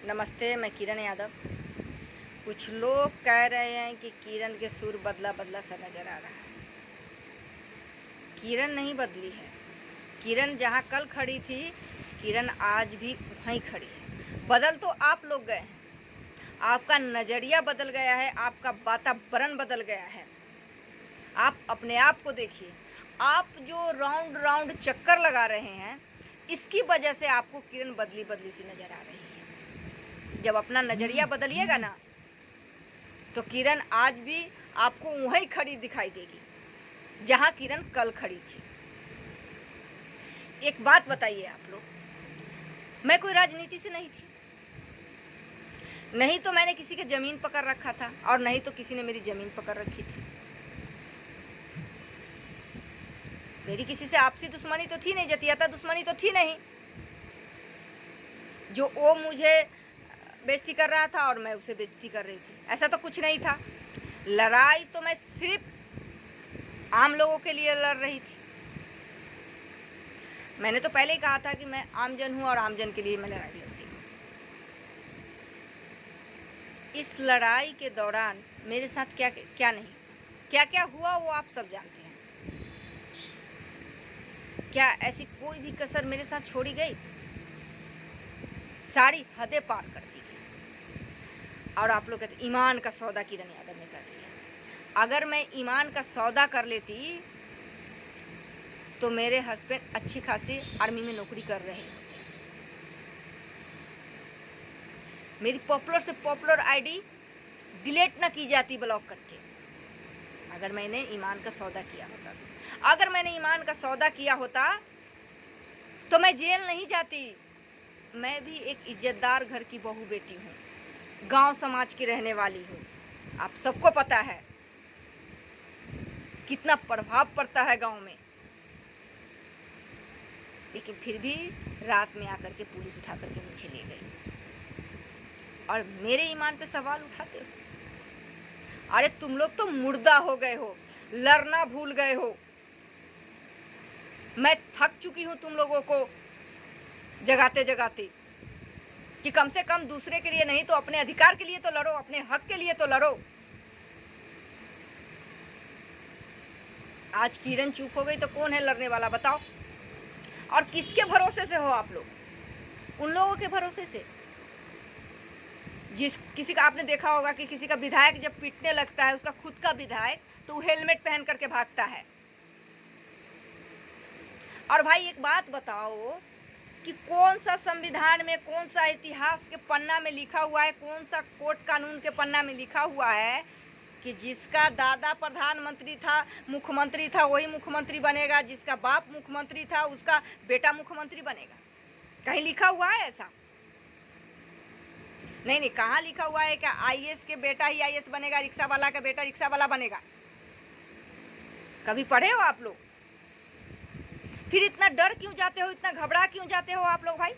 नमस्ते, मैं किरण यादव। कुछ लोग कह रहे हैं कि किरण के सुर बदला बदला सा नज़र आ रहा है। किरण नहीं बदली है। किरण जहाँ कल खड़ी थी, किरण आज भी वहीं खड़ी है। बदल तो आप लोग गए हैं, आपका नज़रिया बदल गया है, आपका वातावरण बदल गया है। आप अपने आप को देखिए। आप जो राउंड राउंड चक्कर लगा रहे हैं, इसकी वजह से आपको किरण बदली बदली सी नज़र आ रही है। जब अपना नज़रिया बदलिएगा ना, तो किरण आज भी आपको वहीं खड़ी दिखाई देगी जहां किरण कल खड़ी थी। एक बात बताइए आप लोग, मैं कोई राजनीति से नहीं थी, नहीं तो मैंने किसी के जमीन पकड़ रखा था और नहीं तो किसी ने मेरी जमीन पकड़ रखी थी। मेरी किसी से आपसी दुश्मनी तो थी नहीं, जतियाता दुश्मनी तो थी नहीं। जो वो मुझे बेइज्जती कर रहा था और मैं उसे बेइज्जती कर रही थी, ऐसा तो कुछ नहीं था। लड़ाई तो मैं सिर्फ आम लोगों के लिए लड़ रही थी। मैंने तो पहले ही कहा था कि मैं आमजन हूं और आमजन के लिए मैं लड़ाई लड़ती हूँ। इस लड़ाई के दौरान मेरे साथ क्या क्या हुआ वो आप सब जानते हैं। क्या ऐसी कोई भी कसर मेरे साथ छोड़ी गई? सारी हदें पार कर दी गई। और आप लोग कहते ईमान का सौदा किरण यादव ने कर लिया। अगर मैं ईमान का सौदा कर लेती तो मेरे हस्बैंड अच्छी खासी आर्मी में नौकरी कर रहे होते। मेरी पॉपुलर से पॉपुलर आईडी डिलीट ना की जाती ब्लॉक करके, अगर मैंने ईमान का सौदा किया होता तो। अगर मैंने ईमान का सौदा किया होता तो मैं जेल नहीं जाती। मैं भी एक इज्जतदार घर की बहू बेटी हूँ, गांव समाज की रहने वाली हूँ। आप सबको पता है कितना प्रभाव पड़ता है गांव में, लेकिन फिर भी रात में आकर के पुलिस उठा करके मुझे ले गई और मेरे ईमान पे सवाल उठाते हो। अरे तुम लोग तो मुर्दा हो गए हो, लड़ना भूल गए हो। मैं थक चुकी हूँ तुम लोगों को जगाते जगाते कि कम से कम दूसरे के लिए नहीं तो अपने अधिकार के लिए तो लड़ो, अपने हक के लिए तो लड़ो। आज किरण चुप हो गई तो कौन है लड़ने वाला बताओ? और किसके भरोसे से हो आप लोग? उन लोगों के भरोसे से किसी का आपने देखा होगा कि किसी का विधायक जब पीटने लगता है, उसका खुद का विधायक, तो वो हेलमेट पहन करके भागता है। और भाई एक बात बताओ कि कौन सा संविधान में, कौन सा इतिहास के पन्ना में लिखा हुआ है, कौन सा कोर्ट कानून के पन्ना में लिखा हुआ है कि जिसका दादा प्रधानमंत्री था, मुख्यमंत्री था, वही मुख्यमंत्री बनेगा, जिसका बाप मुख्यमंत्री था उसका बेटा मुख्यमंत्री बनेगा? कहीं लिखा हुआ है ऐसा? नहीं, कहाँ लिखा हुआ है क्या आईएएस के बेटा ही आईएएस बनेगा, रिक्शा वाला का बेटा रिक्शा वाला बनेगा? कभी पढ़े हो आप लोग? फिर इतना डर क्यों जाते हो, इतना घबरा क्यों जाते हो आप लोग भाई?